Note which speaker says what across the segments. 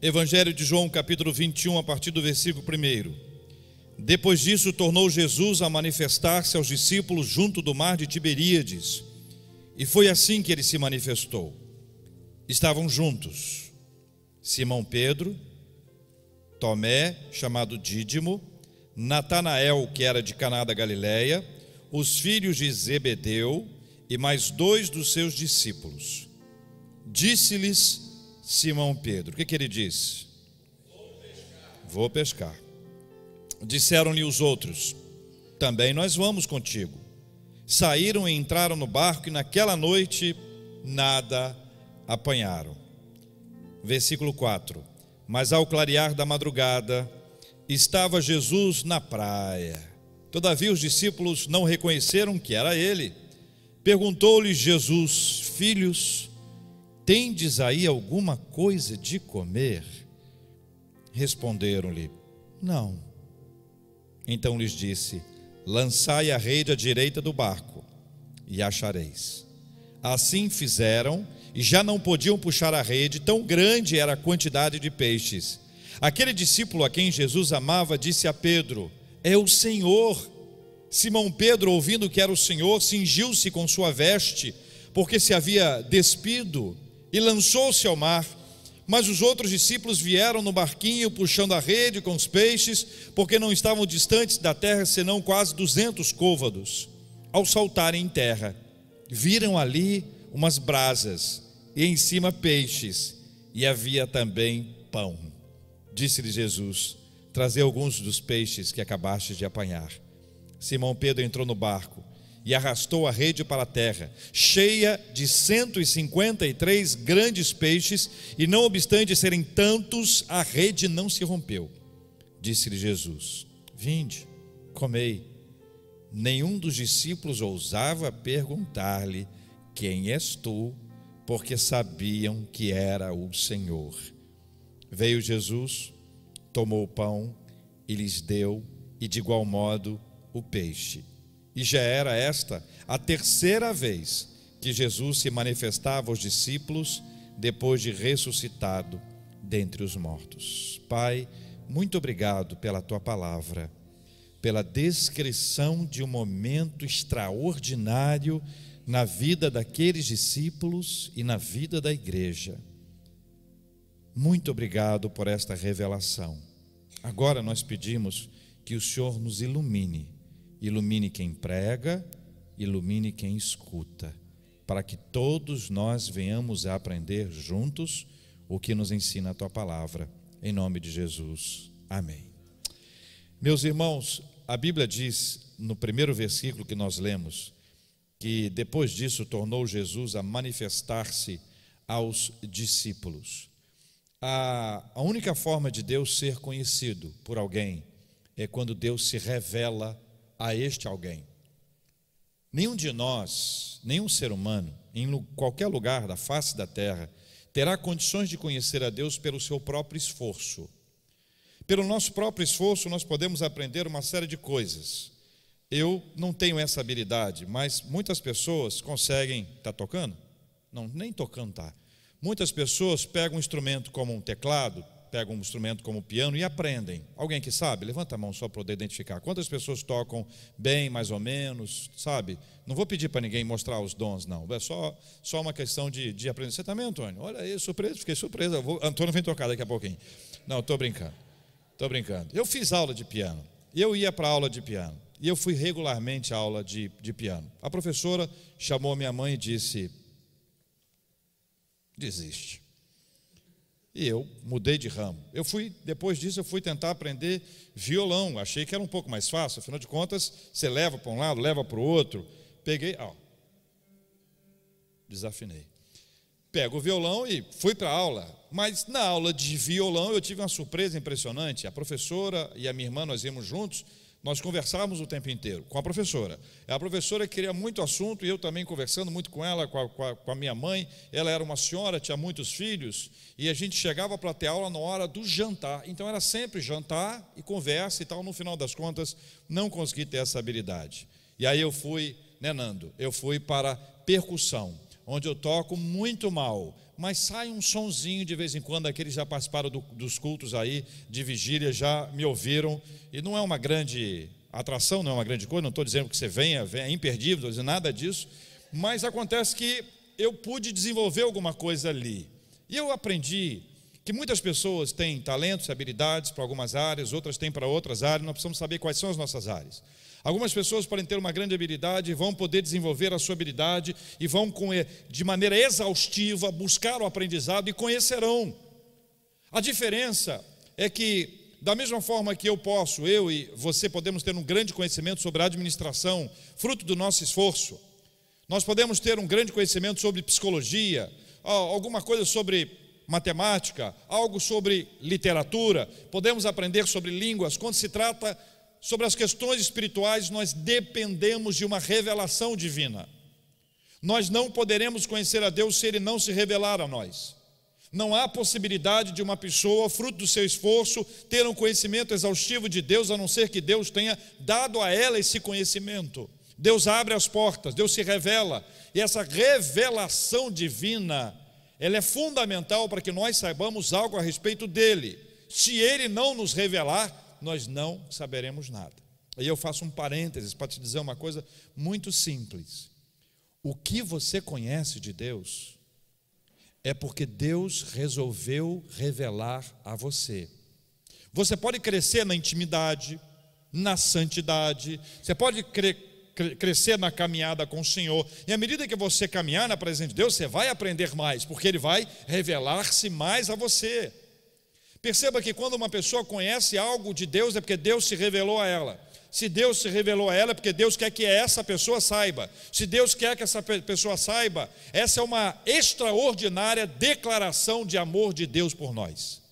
Speaker 1: Evangelho de João, capítulo 21, a partir do versículo 1. Depois disso, tornou Jesus a manifestar-se aos discípulos junto do mar de Tiberíades. E foi assim que ele se manifestou. Estavam juntos Simão Pedro, Tomé, chamado Dídimo, Natanael, que era de Caná da Galileia, os filhos de Zebedeu e mais 2 dos seus discípulos. Disse-lhes Simão Pedro, o que ele disse? Vou pescar. Disseram-lhe os outros, também nós vamos contigo. Saíram e entraram no barco e naquela noite nada apanharam. Versículo 4. Mas ao clarear da madrugada, estava Jesus na praia. Todavia os discípulos não reconheceram que era ele. Perguntou-lhes Jesus, filhos, tendes aí alguma coisa de comer? Responderam-lhe, não. Então lhes disse, lançai a rede à direita do barco, e achareis. Assim fizeram, e já não podiam puxar a rede, tão grande era a quantidade de peixes. Aquele discípulo a quem Jesus amava disse a Pedro, é o Senhor. Simão Pedro, ouvindo que era o Senhor, cingiu-se com sua veste, porque se havia despido, e lançou-se ao mar. Mas os outros discípulos vieram no barquinho, puxando a rede com os peixes, porque não estavam distantes da terra, senão quase 200 côvados. Ao saltarem em terra, viram ali umas brasas, e em cima peixes, e havia também pão. Disse-lhe Jesus, trazei alguns dos peixes que acabastes de apanhar. Simão Pedro entrou no barco, e arrastou a rede para a terra, cheia de 153 grandes peixes, e não obstante serem tantos, a rede não se rompeu. Disse-lhe Jesus, vinde, comei. Nenhum dos discípulos ousava perguntar-lhe, quem és tu? Porque sabiam que era o Senhor. Veio Jesus, tomou o pão e lhes deu, e de igual modo o peixe. E já era esta a terceira vez que Jesus se manifestava aos discípulos depois de ressuscitado dentre os mortos. Pai, muito obrigado pela tua palavra, pela descrição de um momento extraordinário na vida daqueles discípulos e na vida da igreja. Muito obrigado por esta revelação. Agora nós pedimos que o Senhor nos ilumine. Ilumine quem prega, ilumine quem escuta, para que todos nós venhamos a aprender juntos o que nos ensina a tua palavra, em nome de Jesus, amém. Meus irmãos, a Bíblia diz, no primeiro versículo que nós lemos, que depois disso tornou Jesus a manifestar-se aos discípulos. A única forma de Deus ser conhecido por alguém é quando Deus se revela a este alguém. Nenhum de nós, nenhum ser humano, em qualquer lugar da face da terra, terá condições de conhecer a Deus pelo seu próprio esforço. Pelo nosso próprio esforço, nós podemos aprender uma série de coisas. Eu não tenho essa habilidade, mas muitas pessoas conseguem. Está tocando? Não, nem tocando está. Muitas pessoas pegam um instrumento como um teclado, pegam um instrumento como o piano e aprendem. Alguém que sabe? Levanta a mão só para poder identificar. Quantas pessoas tocam bem, mais ou menos, sabe? Não vou pedir para ninguém mostrar os dons, não. É só uma questão de aprender. Você também, Antônio? Olha aí, surpresa, fiquei surpreso. Antônio vem tocar daqui a pouquinho. Não, estou brincando. Eu fiz aula de piano. Eu ia para a aula de piano. E eu fui regularmente à aula de piano. A professora chamou minha mãe e disse, desiste. E eu mudei de ramo. Depois disso, eu fui tentar aprender violão. Achei que era um pouco mais fácil. Afinal de contas, você leva para um lado, leva para o outro. Peguei, desafinei. Pego o violão e fui para a aula. Mas na aula de violão eu tive uma surpresa impressionante. A professora e a minha irmã, nós íamos juntos. Nós conversávamos o tempo inteiro com a professora. A professora queria muito assunto e eu também conversando muito com ela, com a minha mãe. Ela era uma senhora, tinha muitos filhos e a gente chegava para ter aula na hora do jantar. Então era sempre jantar e conversa e tal. No final das contas, não consegui ter essa habilidade. E aí eu fui, Nando? Eu fui para percussão, onde eu toco muito mal, mas sai um sonzinho de vez em quando. Aqueles já participaram dos cultos aí de vigília, já me ouviram, e não é uma grande atração, não é uma grande coisa, não estou dizendo que você venha, é imperdível, não estou dizendo nada disso, mas acontece que eu pude desenvolver alguma coisa ali, e eu aprendi que muitas pessoas têm talentos, habilidades para algumas áreas, outras têm para outras áreas. Nós precisamos saber quais são as nossas áreas. Algumas pessoas podem ter uma grande habilidade, vão poder desenvolver a sua habilidade e vão, de maneira exaustiva, buscar o aprendizado e conhecerão. A diferença é que, da mesma forma que eu e você podemos ter um grande conhecimento sobre a administração, fruto do nosso esforço, nós podemos ter um grande conhecimento sobre psicologia, alguma coisa sobre matemática, algo sobre literatura, podemos aprender sobre línguas. Quando se trata sobre as questões espirituais, nós dependemos de uma revelação divina. Nós não poderemos conhecer a Deus se Ele não se revelar a nós. Não há possibilidade de uma pessoa, fruto do seu esforço, ter um conhecimento exaustivo de Deus, a não ser que Deus tenha dado a ela esse conhecimento. Deus abre as portas, Deus se revela, e essa revelação divina, ela é fundamental para que nós saibamos algo a respeito dele. Se ele não nos revelar, nós não saberemos nada. Aí eu faço um parênteses para te dizer uma coisa muito simples. O que você conhece de Deus é porque Deus resolveu revelar a você. Você pode crescer na intimidade, na santidade, você pode crescer na caminhada com o Senhor, e à medida que você caminhar na presença de Deus, você vai aprender mais, porque Ele vai revelar-se mais a você. Perceba que quando uma pessoa conhece algo de Deus, é porque Deus se revelou a ela. Se Deus se revelou a ela, é porque Deus quer que essa pessoa saiba. Se Deus quer que essa pessoa saiba, essa é uma extraordinária declaração de amor de Deus por nós.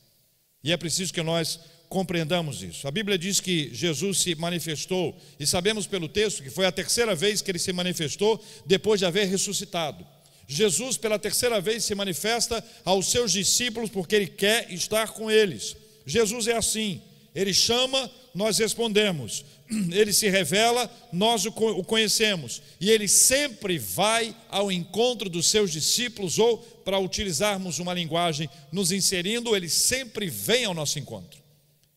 Speaker 1: E é preciso que nós compreendamos isso. A Bíblia diz que Jesus se manifestou, e sabemos pelo texto que foi a terceira vez que ele se manifestou depois de haver ressuscitado. Jesus pela terceira vez se manifesta aos seus discípulos porque ele quer estar com eles. Jesus é assim, ele chama, nós respondemos, ele se revela, nós o conhecemos, e ele sempre vai ao encontro dos seus discípulos, ou, para utilizarmos uma linguagem nos inserindo, ele sempre vem ao nosso encontro.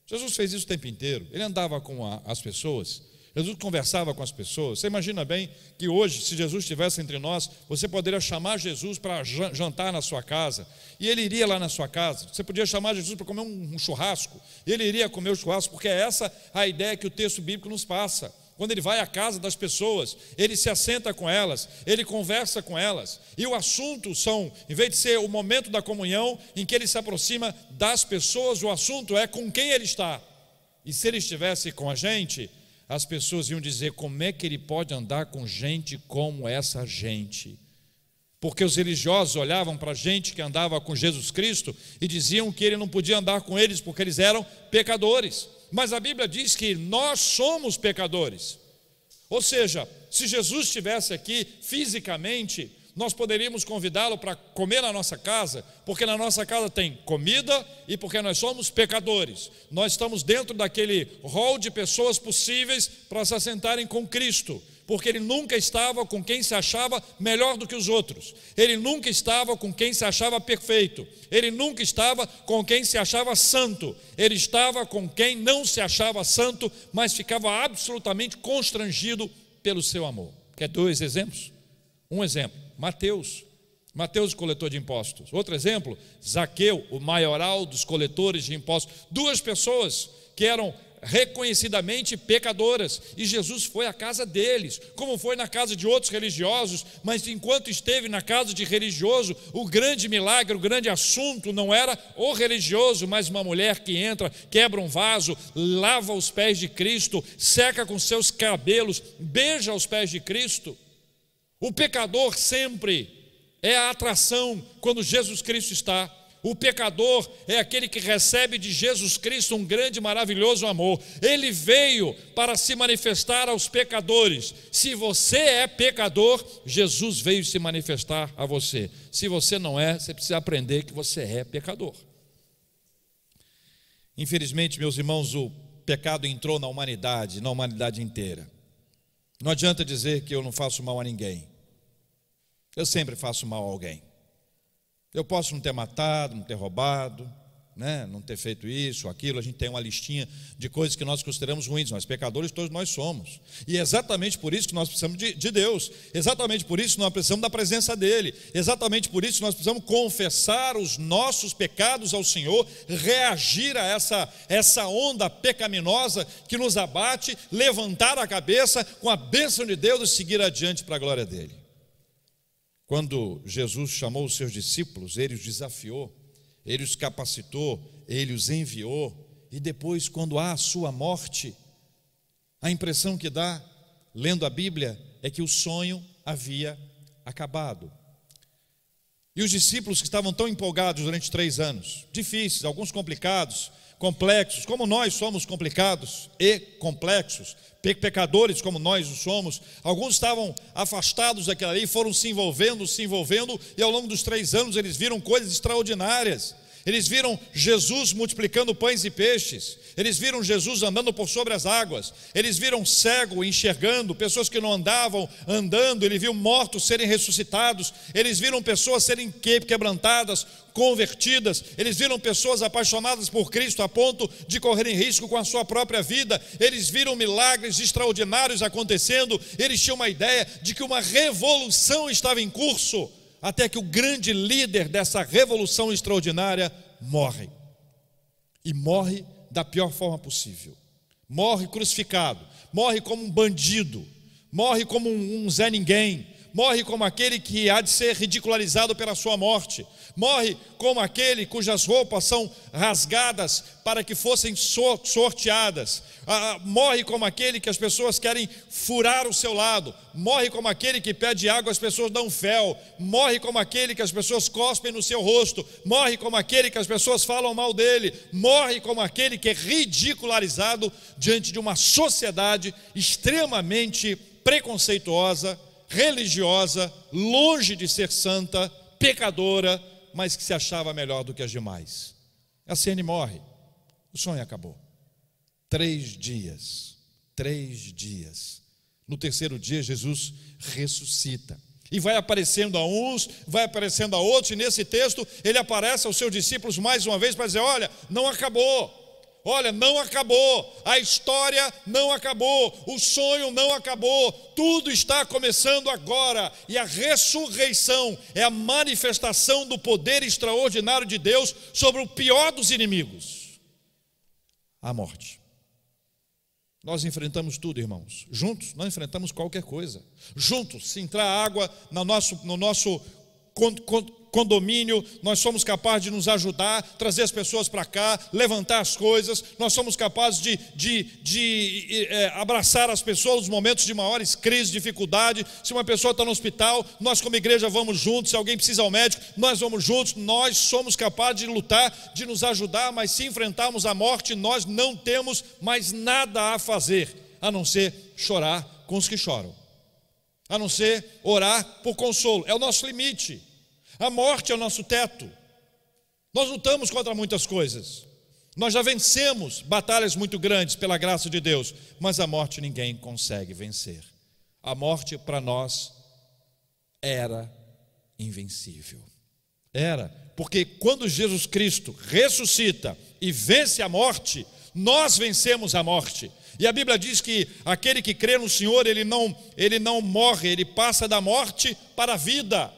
Speaker 1: Jesus fez isso o tempo inteiro, ele andava com as pessoas, Jesus conversava com as pessoas. Você imagina bem que hoje, se Jesus estivesse entre nós, você poderia chamar Jesus para jantar na sua casa, e ele iria lá na sua casa. Você podia chamar Jesus para comer um churrasco, e ele iria comer o churrasco, porque é essa a ideia que o texto bíblico nos passa. Quando ele vai à casa das pessoas, ele se assenta com elas, ele conversa com elas, e o assunto são, em vez de ser o momento da comunhão, em que ele se aproxima das pessoas, o assunto é com quem ele está. E se ele estivesse com a gente, as pessoas iam dizer: como é que ele pode andar com gente como essa gente? Porque os religiosos olhavam para a gente que andava com Jesus Cristo e diziam que ele não podia andar com eles porque eles eram pecadores. Mas a Bíblia diz que nós somos pecadores. Ou seja, se Jesus estivesse aqui fisicamente, nós poderíamos convidá-lo para comer na nossa casa, porque na nossa casa tem comida e porque nós somos pecadores. Nós estamos dentro daquele rol de pessoas possíveis para se assentarem com Cristo, porque ele nunca estava com quem se achava melhor do que os outros, ele nunca estava com quem se achava perfeito, ele nunca estava com quem se achava santo, ele estava com quem não se achava santo, mas ficava absolutamente constrangido pelo seu amor. Quer dois exemplos? Um exemplo, Mateus, o coletor de impostos. Outro exemplo, Zaqueu, o maioral dos coletores de impostos. Duas pessoas que eram reconhecidamente pecadoras, e Jesus foi à casa deles, como foi na casa de outros religiosos. Mas enquanto esteve na casa de religioso, o grande milagre, o grande assunto não era o religioso, mas uma mulher que entra, quebra um vaso, lava os pés de Cristo, seca com seus cabelos, beija os pés de Cristo. O pecador sempre é a atração quando Jesus Cristo está. O pecador é aquele que recebe de Jesus Cristo um grande e maravilhoso amor. Ele veio para se manifestar aos pecadores. Se você é pecador, Jesus veio se manifestar a você. Se você não é, você precisa aprender que você é pecador. Infelizmente, meus irmãos, o pecado entrou na humanidade inteira. Não adianta dizer que eu não faço mal a ninguém. Eu sempre faço mal a alguém. Eu posso não ter matado, não ter roubado, né? Não ter feito isso ou aquilo. A gente tem uma listinha de coisas que nós consideramos ruins, mas pecadores todos nós somos. E é exatamente por isso que nós precisamos de Deus. Exatamente por isso que nós precisamos da presença dEle. Exatamente por isso que nós precisamos confessar os nossos pecados ao Senhor, reagir a essa onda pecaminosa que nos abate, levantar a cabeça com a bênção de Deus e seguir adiante para a glória dEle. Quando Jesus chamou os seus discípulos, Ele os desafiou, Ele os capacitou, Ele os enviou, e depois, quando há a sua morte, a impressão que dá, lendo a Bíblia, é que o sonho havia acabado. E os discípulos que estavam tão empolgados durante 3 anos, difíceis, alguns complicados, complexos, como nós somos complicados e complexos, pecadores como nós o somos, alguns estavam afastados daquela lei, foram se envolvendo, e ao longo dos 3 anos eles viram coisas extraordinárias. Eles viram Jesus multiplicando pães e peixes, eles viram Jesus andando por sobre as águas, eles viram cego enxergando, pessoas que não andavam andando, eles viram mortos serem ressuscitados, eles viram pessoas serem quebrantadas, convertidas, eles viram pessoas apaixonadas por Cristo a ponto de correrem risco com a sua própria vida, eles viram milagres extraordinários acontecendo, eles tinham uma ideia de que uma revolução estava em curso, até que o grande líder dessa revolução extraordinária morre. E morre da pior forma possível. Morre crucificado, morre como um bandido, morre como um Zé Ninguém, morre como aquele que há de ser ridicularizado pela sua morte, morre como aquele cujas roupas são rasgadas para que fossem sorteadas, morre como aquele que as pessoas querem furar o seu lado, morre como aquele que pede água, as pessoas dão fel, morre como aquele que as pessoas cospem no seu rosto, morre como aquele que as pessoas falam mal dele, morre como aquele que é ridicularizado diante de uma sociedade extremamente preconceituosa, religiosa, longe de ser santa, pecadora, mas que se achava melhor do que as demais. Assim ele morre, o sonho acabou. 3 dias, no terceiro dia Jesus ressuscita, e vai aparecendo a uns, vai aparecendo a outros, e nesse texto ele aparece aos seus discípulos mais uma vez para dizer: olha, não acabou. Olha, não acabou, a história não acabou, o sonho não acabou, tudo está começando agora, e a ressurreição é a manifestação do poder extraordinário de Deus sobre o pior dos inimigos, a morte. Nós enfrentamos tudo, irmãos, juntos nós enfrentamos qualquer coisa, juntos, se entrar água no nosso condomínio, nós somos capazes de nos ajudar, trazer as pessoas para cá, levantar as coisas, nós somos capazes de abraçar as pessoas nos momentos de maiores crises, dificuldade. Se uma pessoa está no hospital, nós como igreja vamos juntos, se alguém precisa ao médico, nós vamos juntos, nós somos capazes de lutar, de nos ajudar, mas se enfrentarmos a morte, nós não temos mais nada a fazer, a não ser chorar com os que choram, a não ser orar por consolo, é o nosso limite. A morte é o nosso teto. Nós lutamos contra muitas coisas, nós já vencemos batalhas muito grandes pela graça de Deus, mas a morte ninguém consegue vencer. A morte para nós era invencível. Era, porque quando Jesus Cristo ressuscita e vence a morte, nós vencemos a morte. E a Bíblia diz que aquele que crê no Senhor, ele não morre, ele passa da morte para a vida.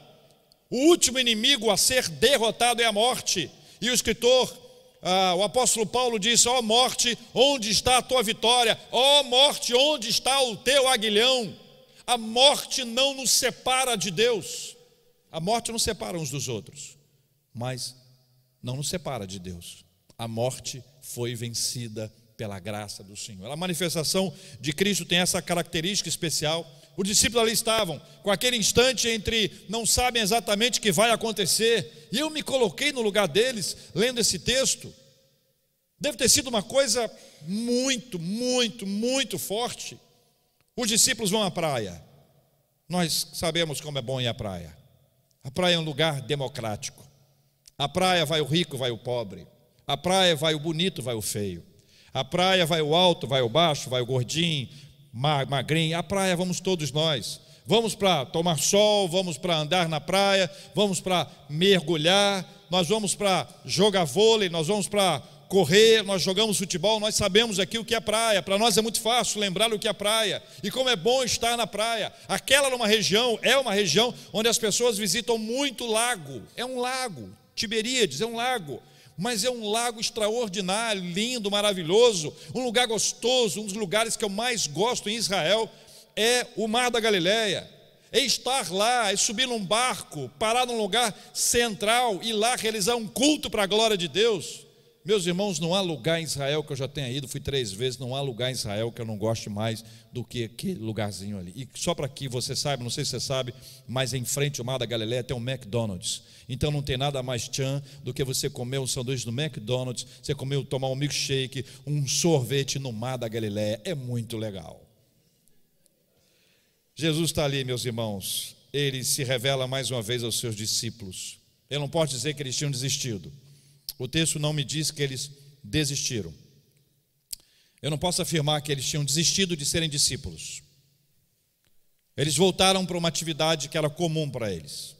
Speaker 1: O último inimigo a ser derrotado é a morte. E o escritor, o apóstolo Paulo disse: ó morte, onde está a tua vitória? Ó morte, onde está o teu aguilhão? A morte não nos separa de Deus. A morte nos separa uns dos outros, mas não nos separa de Deus. A morte foi vencida pela graça do Senhor. A manifestação de Cristo tem essa característica especial. Os discípulos ali estavam com aquele instante entre não sabem exatamente o que vai acontecer, e eu me coloquei no lugar deles lendo esse texto. Deve ter sido uma coisa muito, muito, muito forte. Os discípulos vão à praia. Nós sabemos como é bom ir à praia. A praia é um lugar democrático. A praia vai o rico, vai o pobre. A praia vai o bonito, vai o feio. A praia vai o alto, vai o baixo, vai o gordinho, magrinho. A praia vamos todos nós. Vamos para tomar sol, vamos para andar na praia, vamos para mergulhar, nós vamos para jogar vôlei, nós vamos para correr, nós jogamos futebol, nós sabemos aqui o que é praia. Para nós é muito fácil lembrar o que é praia e como é bom estar na praia. Aquela é uma região onde as pessoas visitam muito lago. É um lago, Tiberíades é um lago, mas é um lago extraordinário, lindo, maravilhoso, um lugar gostoso. Um dos lugares que eu mais gosto em Israel é o Mar da Galileia. É estar lá, é subir num barco, parar num lugar central e lá realizar um culto para a glória de Deus. Meus irmãos, não há lugar em Israel que eu já tenha ido, fui 3 vezes, não há lugar em Israel que eu não goste mais do que aquele lugarzinho ali. E só para que você saiba, não sei se você sabe, mas em frente ao Mar da Galileia tem um McDonald's. Então não tem nada mais tchan do que você comer um sanduíche do McDonald's, você tomar um milkshake, um sorvete no Mar da Galileia. É muito legal. Jesus está ali, meus irmãos. Ele se revela mais uma vez aos seus discípulos. Eu não posso dizer que eles tinham desistido. O texto não me diz que eles desistiram. Eu não posso afirmar que eles tinham desistido de serem discípulos. Eles voltaram para uma atividade que era comum para eles,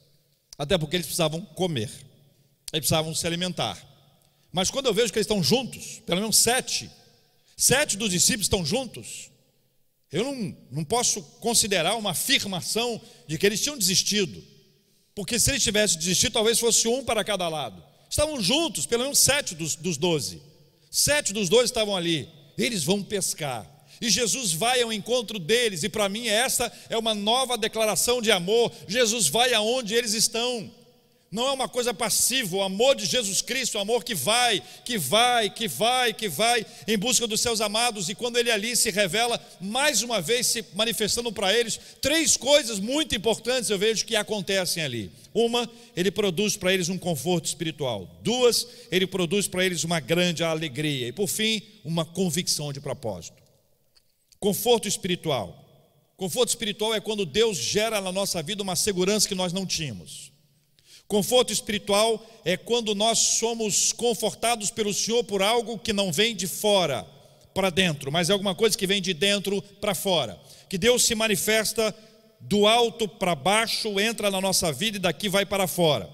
Speaker 1: até porque eles precisavam comer, eles precisavam se alimentar. Mas quando eu vejo que eles estão juntos, pelo menos 7 dos discípulos estão juntos, eu não posso considerar uma afirmação de que eles tinham desistido, porque se eles tivessem desistido, talvez fosse um para cada lado. Estavam juntos, pelo menos 7 dos 12. 7 dos 12 estavam ali. Eles vão pescar. E Jesus vai ao encontro deles. E para mim essa é uma nova declaração de amor. Jesus vai aonde eles estão. Não é uma coisa passiva. O amor de Jesus Cristo, o amor que vai em busca dos seus amados. E quando ele ali se revela, mais uma vez se manifestando para eles, 3 coisas muito importantes eu vejo que acontecem ali. Uma, ele produz para eles um conforto espiritual. 2, ele produz para eles uma grande alegria. E por fim, uma convicção de propósito. Conforto espiritual. Conforto espiritual é quando Deus gera na nossa vida uma segurança que nós não tínhamos. Conforto espiritual é quando nós somos confortados pelo Senhor por algo que não vem de fora para dentro, mas é alguma coisa que vem de dentro para fora. Que Deus se manifesta do alto para baixo, entra na nossa vida e daqui vai para fora.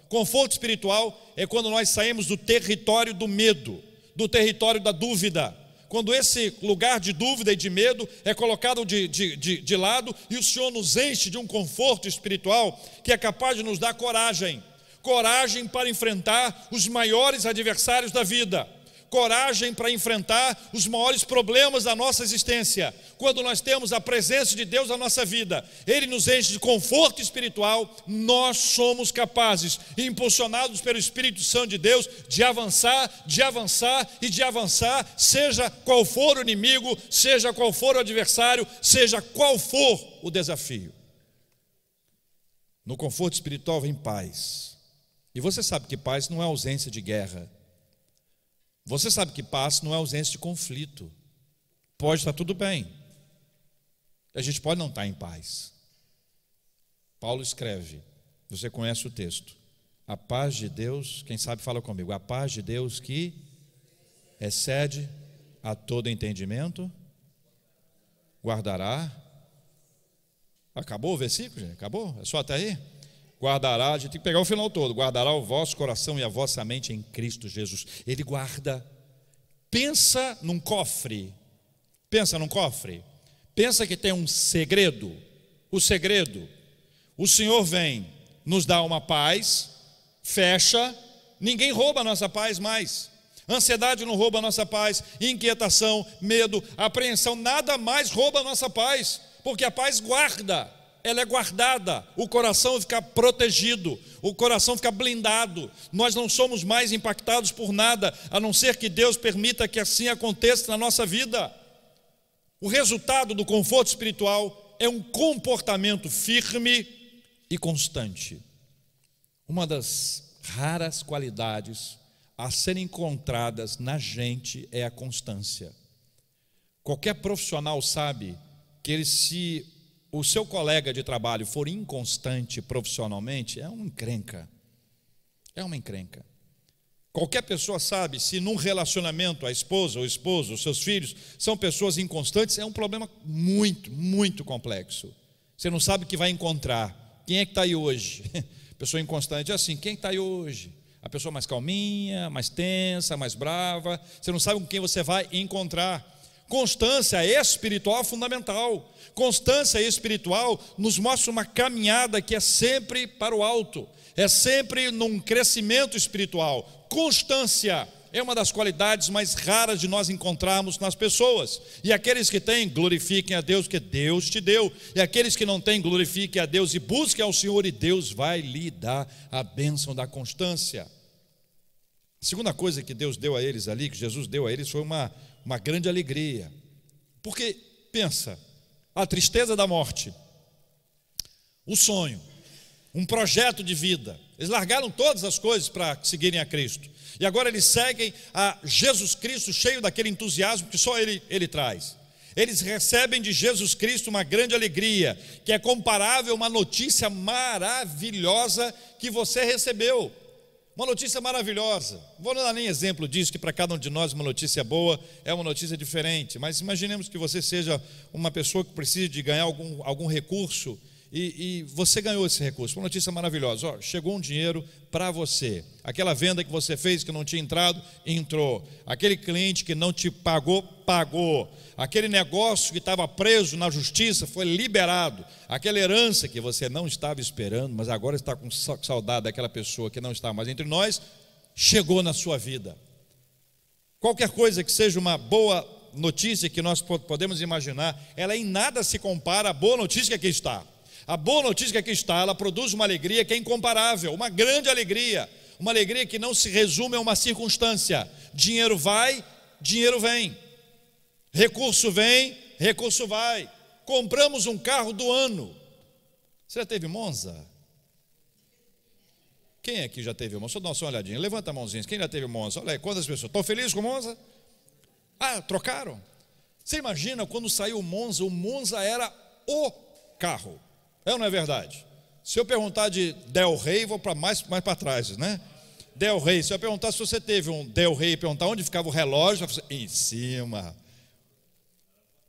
Speaker 1: Conforto espiritual é quando nós saímos do território do medo, do território da dúvida. Quando esse lugar de dúvida e de medo é colocado de lado e o Senhor nos enche de um conforto espiritual que é capaz de nos dar coragem. Coragem para enfrentar os maiores adversários da vida. Coragem para enfrentar os maiores problemas da nossa existência. Quando nós temos a presença de Deus na nossa vida, Ele nos enche de conforto espiritual, nós somos capazes, impulsionados pelo Espírito Santo de Deus, de avançar, seja qual for o inimigo, seja qual for o adversário, seja qual for o desafio. No conforto espiritual vem paz. E você sabe que paz não é ausência de guerra. Você sabe que paz não é ausência de conflito. Pode estar tudo bem. A gente pode não estar em paz. Paulo escreve, você conhece o texto. A paz de Deus, quem sabe fala comigo. A paz de Deus que excede a todo entendimento, guardará. Acabou o versículo, gente? Acabou? É só até aí? Guardará, a gente tem que pegar o final todo. Guardará o vosso coração e a vossa mente em Cristo Jesus. Ele guarda. Pensa num cofre. Pensa num cofre. Pensa que tem um segredo. O segredo. O Senhor vem, nos dá uma paz, fecha, ninguém rouba a nossa paz mais. Ansiedade não rouba a nossa paz, inquietação, medo, apreensão, nada mais rouba a nossa paz, porque a paz guarda. Ela é guardada, o coração fica protegido, o coração fica blindado. Nós não somos mais impactados por nada, a não ser que Deus permita que assim aconteça na nossa vida. O resultado do conforto espiritual é um comportamento firme e constante. Uma das raras qualidades a serem encontradas na gente é a constância. Qualquer profissional sabe que se o seu colega de trabalho for inconstante profissionalmente, é uma encrenca. É uma encrenca. Qualquer pessoa sabe, se num relacionamento a esposa ou esposo, os seus filhos são pessoas inconstantes, é um problema muito, muito complexo. Você não sabe o que vai encontrar. Quem é que está aí hoje? Pessoa inconstante é assim, quem está aí hoje? A pessoa mais calminha, mais tensa, mais brava. Você não sabe com quem você vai encontrar. Constância espiritual é fundamental. Constância espiritual nos mostra uma caminhada que é sempre para o alto, é sempre num crescimento espiritual. Constância é uma das qualidades mais raras de nós encontrarmos nas pessoas. E aqueles que têm, glorifiquem a Deus, que Deus te deu. E aqueles que não têm, glorifiquem a Deus e busquem ao Senhor, e Deus vai lhe dar a bênção da constância. A segunda coisa que Deus deu a eles ali, que Jesus deu a eles, foi uma grande alegria. Porque, pensa, a tristeza da morte, o sonho, um projeto de vida. Eles largaram todas as coisas para seguirem a Cristo. E agora eles seguem a Jesus Cristo, cheio daquele entusiasmo que só Ele traz. Eles recebem de Jesus Cristo uma grande alegria, que é comparável a uma notícia maravilhosa que você recebeu. Uma notícia maravilhosa. Não vou dar nem exemplo disso, que para cada um de nós uma notícia boa é uma notícia diferente. Mas imaginemos que você seja uma pessoa que precisa de ganhar algum recurso, e você ganhou esse recurso, uma notícia maravilhosa. Chegou um dinheiro para você. Aquela venda que você fez que não tinha entrado, entrou. Aquele cliente que não te pagou, pagou. Aquele negócio que estava preso na justiça foi liberado. Aquela herança que você não estava esperando, mas agora está com saudade daquela pessoa que não está mais entre nós, chegou na sua vida. Qualquer coisa que seja uma boa notícia que nós podemos imaginar, ela em nada se compara à boa notícia que aqui está. A boa notícia que aqui está, ela produz uma alegria que é incomparável, uma grande alegria, uma alegria que não se resume a uma circunstância. Dinheiro vai, dinheiro vem. Recurso vem, recurso vai. Compramos um carro do ano. Você já teve Monza? Quem aqui já teve Monza? Só dá uma olhadinha, levanta a mãozinha. Quem já teve Monza? Olha aí, quantas pessoas? Estão felizes com o Monza? Ah, trocaram? Você imagina quando saiu o Monza era o carro. É ou não é verdade? Se eu perguntar de Del Rey, vou para mais para trás, né? Del Rey, se eu perguntar se você teve um Del Rey, perguntar onde ficava o relógio, vai falar, em cima.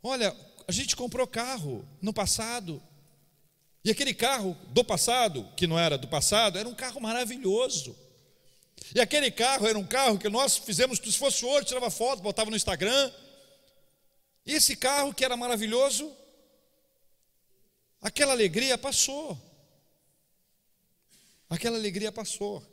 Speaker 1: Olha, a gente comprou carro no passado, e aquele carro do passado, que não era do passado, era um carro maravilhoso. E aquele carro era um carro que nós fizemos, se fosse hoje, tirava foto, botava no Instagram. E esse carro que era maravilhoso, aquela alegria passou. Aquela alegria passou.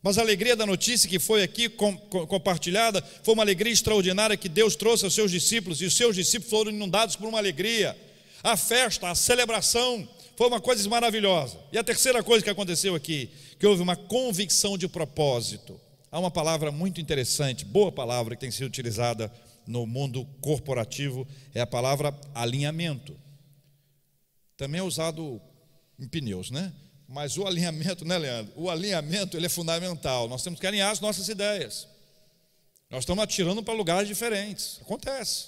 Speaker 1: Mas a alegria da notícia que foi aqui compartilhada foi uma alegria extraordinária que Deus trouxe aos seus discípulos, e os seus discípulos foram inundados por uma alegria. A festa, a celebração foi uma coisa maravilhosa. E a terceira coisa que aconteceu aqui, que houve uma convicção de propósito. Há uma palavra muito interessante, boa palavra que tem sido utilizada no mundo corporativo, é a palavra alinhamento. Também é usado em pneus, né? Mas o alinhamento, né, Leandro? O alinhamento, ele é fundamental. Nós temos que alinhar as nossas ideias. Nós estamos atirando para lugares diferentes. Acontece.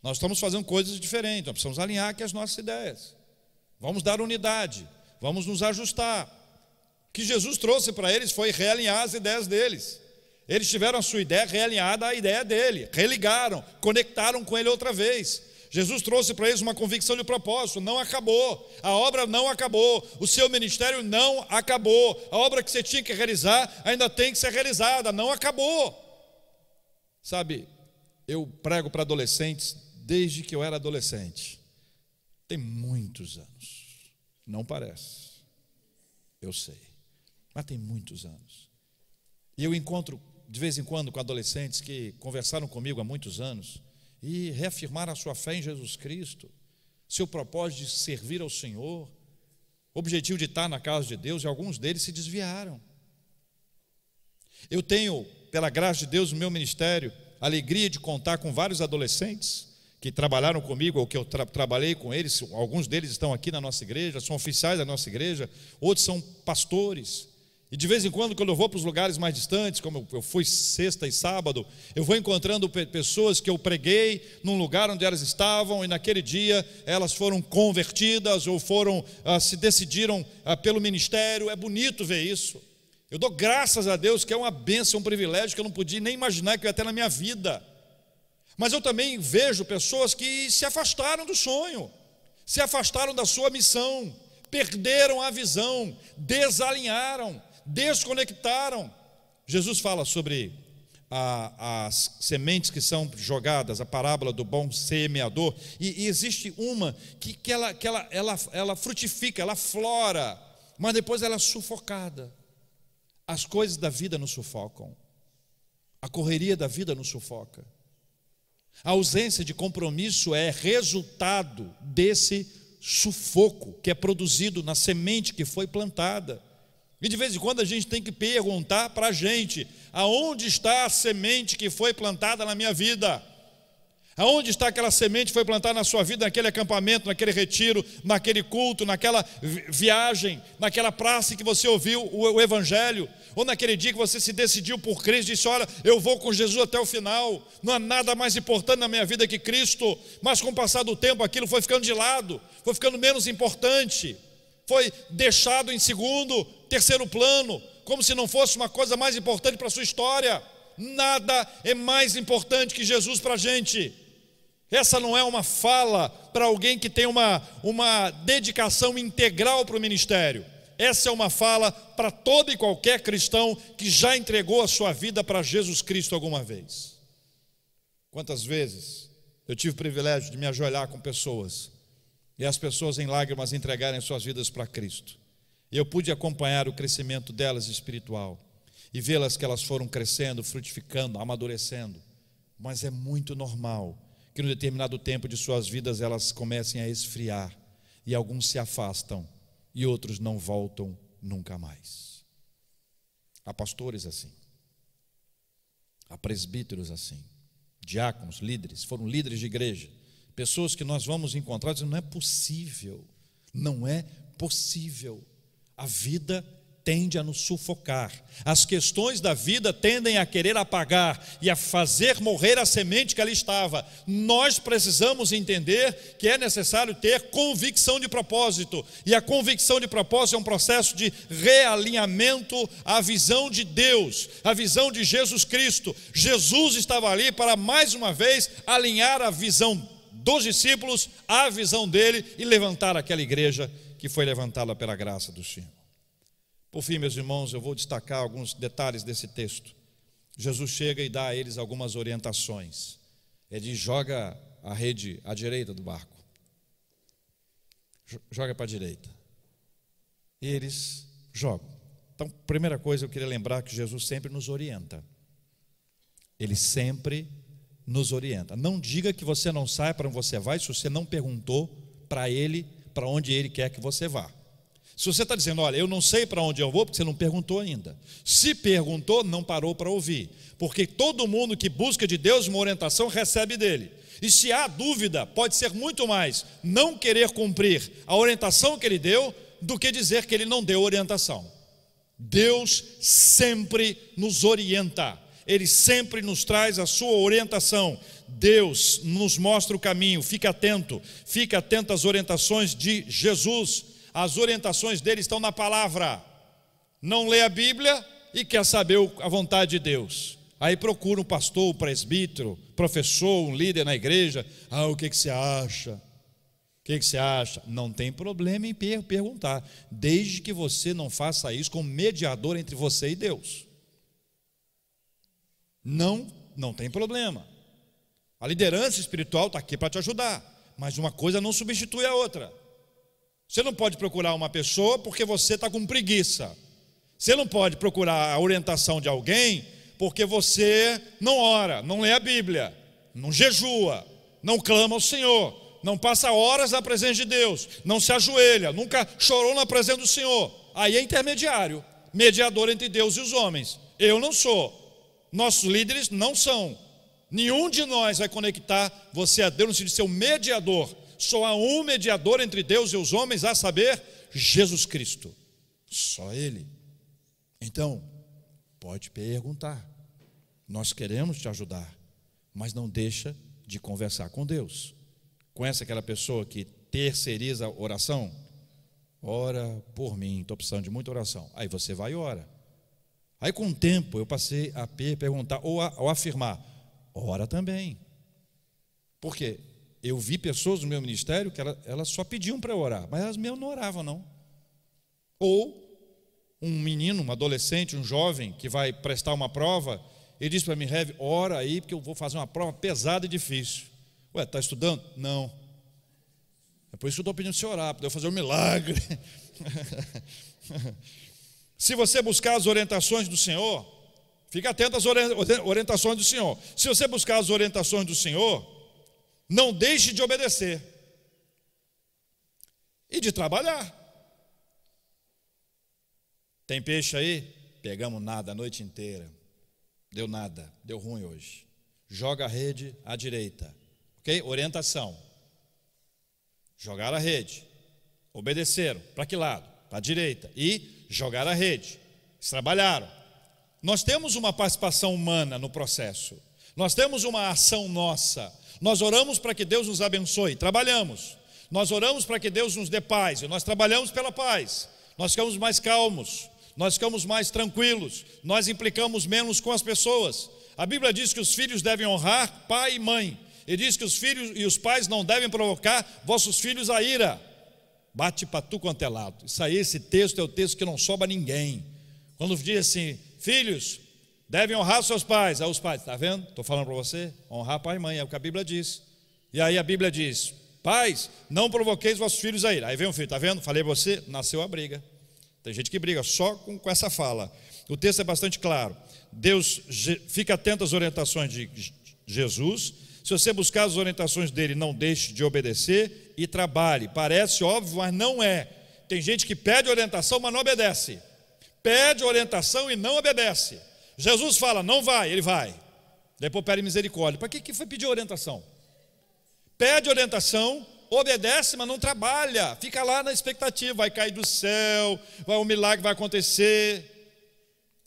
Speaker 1: Nós estamos fazendo coisas diferentes. Nós precisamos alinhar aqui as nossas ideias. Vamos dar unidade. Vamos nos ajustar. O que Jesus trouxe para eles foi realinhar as ideias deles. Eles tiveram a sua ideia realinhada à ideia dele. Religaram, conectaram com ele outra vez. Jesus trouxe para eles uma convicção de propósito. Não acabou, a obra não acabou, o seu ministério não acabou, a obra que você tinha que realizar ainda tem que ser realizada, não acabou. Sabe, eu prego para adolescentes desde que eu era adolescente. Tem muitos anos, não parece, eu sei, mas tem muitos anos. E eu encontro de vez em quando com adolescentes que conversaram comigo há muitos anos e reafirmaram a sua fé em Jesus Cristo, seu propósito de servir ao Senhor, objetivo de estar na casa de Deus, e alguns deles se desviaram. Eu tenho, pela graça de Deus, no meu ministério, a alegria de contar com vários adolescentes que trabalharam comigo, ou que eu trabalhei com eles. Alguns deles estão aqui na nossa igreja, são oficiais da nossa igreja, outros são pastores. E de vez em quando eu vou para os lugares mais distantes, como eu fui sexta e sábado, eu vou encontrando pessoas que eu preguei num lugar onde elas estavam, e naquele dia elas foram convertidas ou se decidiram pelo ministério. É bonito ver isso. Eu dou graças a Deus, que é uma bênção, um privilégio que eu não podia nem imaginar que eu ia ter na minha vida. Mas eu também vejo pessoas que se afastaram do sonho, se afastaram da sua missão, perderam a visão, desalinharam, desconectaram. Jesus fala sobre as sementes que são jogadas, a parábola do bom semeador, e existe uma que ela frutifica, ela flora, mas depois ela é sufocada. As coisas da vida nos sufocam, a correria da vida nos sufoca. A ausência de compromisso é resultado desse sufoco que é produzido na semente que foi plantada. E de vez em quando a gente tem que perguntar para a gente: aonde está a semente que foi plantada na minha vida? Aonde está aquela semente que foi plantada na sua vida, naquele acampamento, naquele retiro, naquele culto, naquela viagem, naquela praça que você ouviu o Evangelho, ou naquele dia que você se decidiu por Cristo e disse: olha, eu vou com Jesus até o final, não há nada mais importante na minha vida que Cristo. Mas com o passar do tempo aquilo foi ficando de lado, foi ficando menos importante, foi deixado em segundo, terceiro plano, como se não fosse uma coisa mais importante para a sua história. Nada é mais importante que Jesus para a gente. Essa não é uma fala para alguém que tem uma dedicação integral para o ministério. Essa é uma fala para todo e qualquer cristão que já entregou a sua vida para Jesus Cristo alguma vez. Quantas vezes eu tive o privilégio de me ajoelhar com pessoas e as pessoas em lágrimas entregarem suas vidas para Cristo. E eu pude acompanhar o crescimento delas espiritual e vê-las que elas foram crescendo, frutificando, amadurecendo. Mas é muito normal que no determinado tempo de suas vidas elas comecem a esfriar, e alguns se afastam e outros não voltam nunca mais. Há pastores assim, há presbíteros assim, diáconos, líderes, foram líderes de igreja, pessoas que nós vamos encontrar dizendo: não é possível, não é possível. A vida tende a nos sufocar, as questões da vida tendem a querer apagar e a fazer morrer a semente que ali estava. Nós precisamos entender que é necessário ter convicção de propósito, e a convicção de propósito é um processo de realinhamento à visão de Deus, à visão de Jesus Cristo. Jesus estava ali para mais uma vez alinhar a visão dos discípulos à visão dele e levantar aquela igreja que foi levantada pela graça do Senhor. Por fim, meus irmãos, eu vou destacar alguns detalhes desse texto. Jesus chega e dá a eles algumas orientações. Ele diz: joga a rede à direita do barco, joga para a direita. E eles jogam. Então, primeira coisa, eu queria lembrar que Jesus sempre nos orienta. Ele sempre nos orienta. Não diga que você não sabe para onde você vai se você não perguntou para ele para onde ele quer que você vá. Se você está dizendo: olha, eu não sei para onde eu vou, porque você não perguntou ainda. Se perguntou, não parou para ouvir. Porque todo mundo que busca de Deus uma orientação recebe dele. E se há dúvida, pode ser muito mais não querer cumprir a orientação que ele deu do que dizer que ele não deu orientação. Deus sempre nos orienta. Ele sempre nos traz a sua orientação. Deus nos mostra o caminho. Fique atento às orientações de Jesus. As orientações dele estão na palavra. Não lê a Bíblia e quer saber a vontade de Deus. Aí procura um pastor, um presbítero, professor, um líder na igreja. O que você acha? O que você acha? Não tem problema em perguntar, desde que você não faça isso como mediador entre você e Deus. Não tem problema. A liderança espiritual está aqui para te ajudar, mas uma coisa não substitui a outra. Você não pode procurar uma pessoa porque você está com preguiça. Você não pode procurar a orientação de alguém porque você não ora, não lê a Bíblia, não jejua, não clama ao Senhor, não passa horas na presença de Deus, não se ajoelha, nunca chorou na presença do Senhor. Aí é intermediário, mediador entre Deus e os homens. Eu não sou, nossos líderes não são. Nenhum de nós vai conectar você a Deus no sentido de ser um mediador. Só há um mediador entre Deus e os homens, a saber, Jesus Cristo. Só Ele. Então, pode perguntar. Nós queremos te ajudar, mas não deixa de conversar com Deus. Conhece aquela pessoa que terceiriza a oração? Ora por mim, estou precisando de muita oração. Aí você vai e ora. Aí com o tempo eu passei a perguntar ou a afirmar: ora também. Por quê? eu vi pessoas no meu ministério que elas só pediam para eu orar, mas elas mesmo não oravam, não. Ou um menino, um adolescente, um jovem que vai prestar uma prova e diz para mim: Rev, ora aí porque eu vou fazer uma prova pesada e difícil. Ué, está estudando? Não. É por isso que eu estou pedindo para você orar, para eu fazer um milagre. Se você buscar as orientações do Senhor, fica atento às orientações do Senhor. Se você buscar as orientações do Senhor, não deixe de obedecer e de trabalhar. Tem peixe aí? Pegamos nada a noite inteira. Deu nada, deu ruim hoje. Joga a rede à direita. Ok? Orientação. Jogar a rede. Obedeceram. Para que lado? Para a direita. E jogar a rede. Eles trabalharam. Nós temos uma participação humana no processo. Nós temos uma ação nossa. Nós oramos para que Deus nos abençoe. Trabalhamos. Nós oramos para que Deus nos dê paz. E nós trabalhamos pela paz. Nós ficamos mais calmos. Nós ficamos mais tranquilos, nós implicamos menos com as pessoas. A Bíblia diz que os filhos devem honrar pai e mãe, e diz que os filhos e os pais não devem provocar vossos filhos a ira. Bate para tu quanto é lado. Isso aí, esse texto é o texto que não sobra ninguém. Quando diz assim: filhos devem honrar seus pais, aí os pais, está vendo? Estou falando para você, honrar pai e mãe, é o que a Bíblia diz. E aí a Bíblia diz: pais, não provoqueis vossos filhos a ira. Aí vem um filho, está vendo? Falei para você, nasceu a briga. Tem gente que briga só com essa fala. O texto é bastante claro. Deus fica atento às orientações de Jesus. Se você buscar as orientações dele, não deixe de obedecer e trabalhe. Parece óbvio, mas não é. Tem gente que pede orientação, mas não obedece. Pede orientação e não obedece. Jesus fala: não vai, ele vai. Depois pede misericórdia. Para que foi pedir orientação? Pede orientação, obedece, mas não trabalha, fica lá na expectativa, vai cair do céu, um milagre vai acontecer.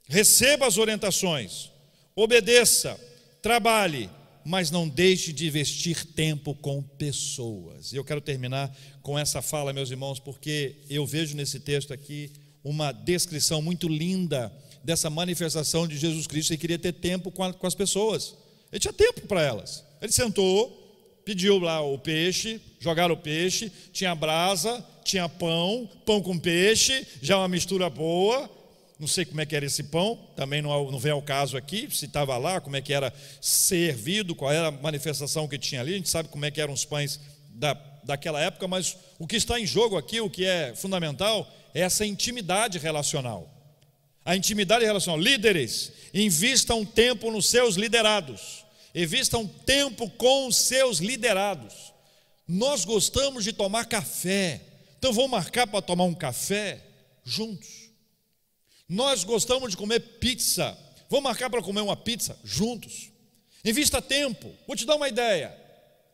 Speaker 1: Receba as orientações, obedeça, trabalhe, mas não deixe de investir tempo com pessoas. E eu quero terminar com essa fala, meus irmãos, porque eu vejo nesse texto aqui uma descrição muito linda dessa manifestação de Jesus Cristo. Ele queria ter tempo com as pessoas, ele tinha tempo para elas. Ele sentou, pediu lá o peixe, jogaram o peixe, tinha brasa, tinha pão com peixe, já uma mistura boa. Não sei como é que era esse pão, também não vem ao caso aqui, se estava lá, como é que era servido, qual era a manifestação que tinha ali. A gente sabe como é que eram os pães daquela época, mas o que está em jogo aqui, o que é fundamental, é essa intimidade relacional. A intimidade relacional. Líderes, invistam tempo nos seus liderados. Invistam tempo com os seus liderados. Nós gostamos de tomar café, então vamos marcar para tomar um café juntos. Nós gostamos de comer pizza, vamos marcar para comer uma pizza juntos. Invista tempo. Vou te dar uma ideia.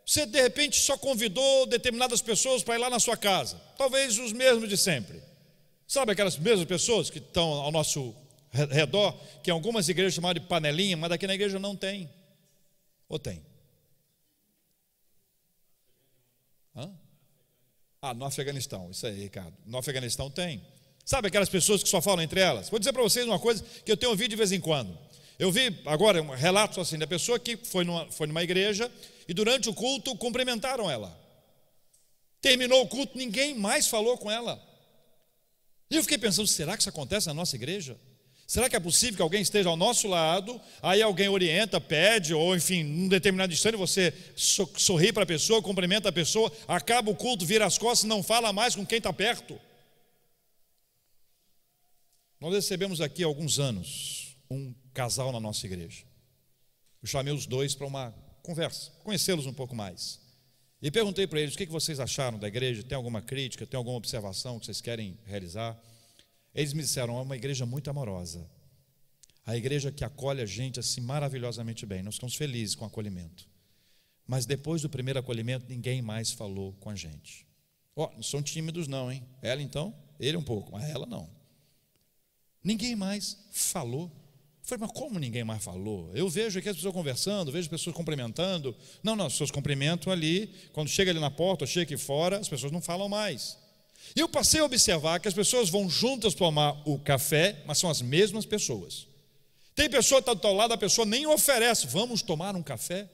Speaker 1: Você de repente só convidou determinadas pessoas para ir lá na sua casa, talvez os mesmos de sempre. Sabe aquelas mesmas pessoas que estão ao nosso redor, que em algumas igrejas chamam de panelinha, mas daqui na igreja não tem. Ou tem? No Afeganistão, isso aí, Ricardo. No Afeganistão tem. Sabe aquelas pessoas que só falam entre elas? Vou dizer para vocês uma coisa que eu tenho ouvido de vez em quando. Eu vi agora um relato assim da pessoa que foi numa igreja e durante o culto cumprimentaram ela. Terminou o culto, ninguém mais falou com ela. E eu fiquei pensando, será que isso acontece na nossa igreja? Será que é possível que alguém esteja ao nosso lado, aí alguém orienta, pede, ou enfim, num determinado instante você sorri para a pessoa, cumprimenta a pessoa, acaba o culto, vira as costas e não fala mais com quem está perto? Nós recebemos aqui há alguns anos um casal na nossa igreja. Eu chamei os dois para uma conversa, conhecê-los um pouco mais. E perguntei para eles, o que vocês acharam da igreja? Tem alguma crítica, tem alguma observação que vocês querem realizar? Eles me disseram, é uma igreja muito amorosa. A igreja que acolhe a gente assim maravilhosamente bem. Nós ficamos felizes com o acolhimento. Mas depois do primeiro acolhimento, ninguém mais falou com a gente. Não são tímidos não, hein? Ela então, ele um pouco, mas ela não. Ninguém mais falou. Eu falei, mas como ninguém mais falou? Eu vejo aqui as pessoas conversando, vejo as pessoas cumprimentando. Não, as pessoas cumprimentam ali. Quando chega ali na porta, ou chega aqui fora, as pessoas não falam mais. E eu passei a observar que as pessoas vão juntas tomar o café, mas são as mesmas pessoas. Tem pessoa que está do teu lado, a pessoa nem oferece, vamos tomar um café.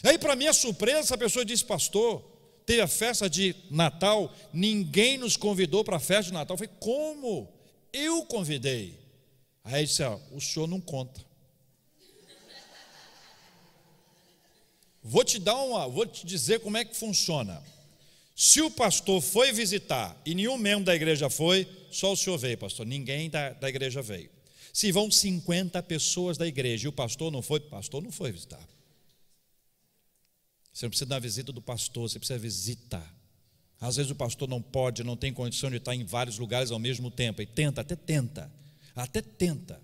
Speaker 1: Aí, para minha surpresa, essa pessoa disse: pastor, teve a festa de Natal, ninguém nos convidou para a festa de Natal. Eu falei: como? Eu convidei. Aí ele disse: o senhor não conta. Vou te dizer como é que funciona. Se o pastor foi visitar e nenhum membro da igreja foi, só o senhor veio, pastor. Ninguém da igreja veio. Se vão 50 pessoas da igreja e o pastor não foi visitar. Você não precisa da visita do pastor, você precisa visitar. Às vezes o pastor não pode, não tem condição de estar em vários lugares ao mesmo tempo. E até tenta,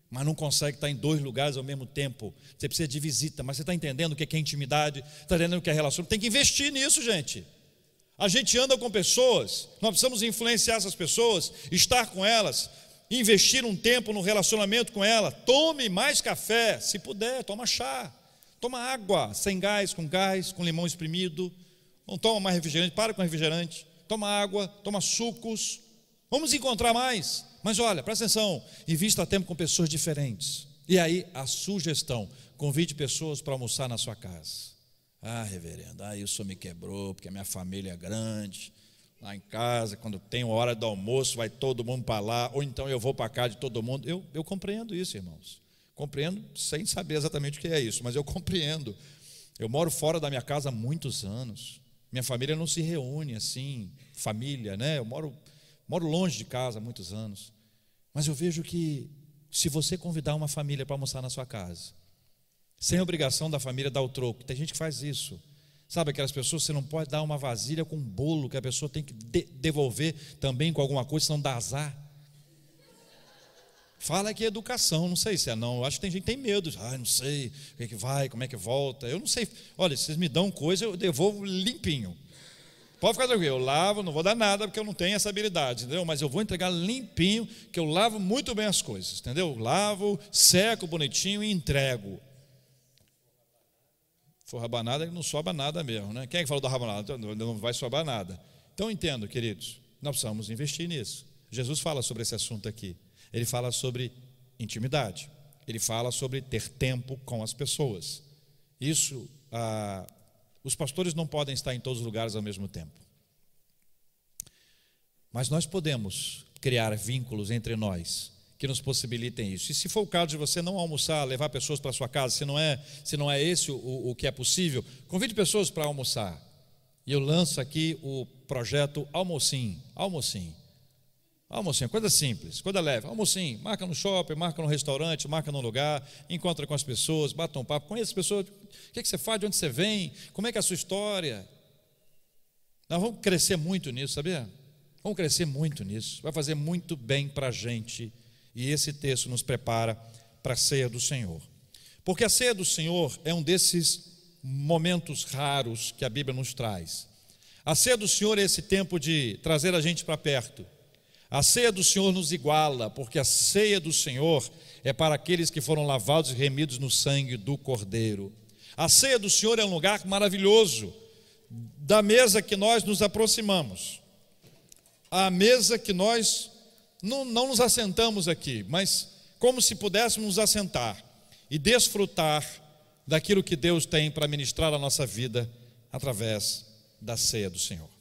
Speaker 1: mas não consegue estar em 2 lugares ao mesmo tempo. Você precisa de visita, mas você está entendendo o que é intimidade, está entendendo o que é relacionamento. Tem que investir nisso, gente. A gente anda com pessoas, nós precisamos influenciar essas pessoas, estar com elas, investir um tempo no relacionamento com ela. Tome mais café, se puder, toma chá, toma água, sem gás, com limão espremido. Não toma mais refrigerante, para com refrigerante, toma água, toma sucos. Vamos encontrar mais, mas olha, presta atenção, invista tempo com pessoas diferentes. E aí a sugestão: convide pessoas para almoçar na sua casa. Reverendo, isso me quebrou, porque a minha família é grande. Lá em casa, quando tem hora do almoço, vai todo mundo para lá, ou então eu vou para a casa de todo mundo. Eu compreendo isso, irmãos. Compreendo sem saber exatamente o que é isso, mas eu compreendo. Eu moro fora da minha casa há muitos anos. Minha família não se reúne assim, família, né? Eu moro longe de casa há muitos anos. Mas eu vejo que se você convidar uma família para almoçar na sua casa, sem obrigação da família dar o troco, tem gente que faz isso. Sabe aquelas pessoas, você não pode dar uma vasilha com um bolo que a pessoa tem que devolver também com alguma coisa, senão dá azar. Fala que é educação, não sei se é não. Eu acho que tem gente que tem medo. Não sei, o que é que vai, como é que volta. Eu não sei. Olha, se vocês me dão coisa, eu devolvo limpinho. Pode ficar tranquilo, eu lavo, não vou dar nada, porque eu não tenho essa habilidade, entendeu? Mas eu vou entregar limpinho, que eu lavo muito bem as coisas, entendeu? Eu lavo, seco bonitinho e entrego. For rabanada, não sobra nada mesmo, né? Quem é que falou da rabanada? Não vai sobrar nada. Então, entendo, queridos, nós precisamos investir nisso. Jesus fala sobre esse assunto aqui. Ele fala sobre intimidade. Ele fala sobre ter tempo com as pessoas. Isso, os pastores não podem estar em todos os lugares ao mesmo tempo. Mas nós podemos criar vínculos entre nós que nos possibilitem isso. E se for o caso de você não almoçar, levar pessoas para a sua casa, se não é esse o que é possível, convide pessoas para almoçar. E eu lanço aqui o projeto Almocinho, coisa simples, coisa leve. Almocinho, marca no shopping, marca no restaurante, marca num lugar, encontra com as pessoas, bata um papo, conhece as pessoas, o que você faz, de onde você vem, como é que é a sua história. Nós vamos crescer muito nisso, sabia? Vamos crescer muito nisso, vai fazer muito bem para a gente. E esse texto nos prepara para a ceia do Senhor. Porque a ceia do Senhor é um desses momentos raros que a Bíblia nos traz. A ceia do Senhor é esse tempo de trazer a gente para perto. A ceia do Senhor nos iguala, porque a ceia do Senhor é para aqueles que foram lavados e remidos no sangue do Cordeiro. A ceia do Senhor é um lugar maravilhoso, da mesa que nós nos aproximamos. A mesa que nós não nos assentamos aqui, mas como se pudéssemos nos assentar e desfrutar daquilo que Deus tem para ministrar a nossa vida através da ceia do Senhor.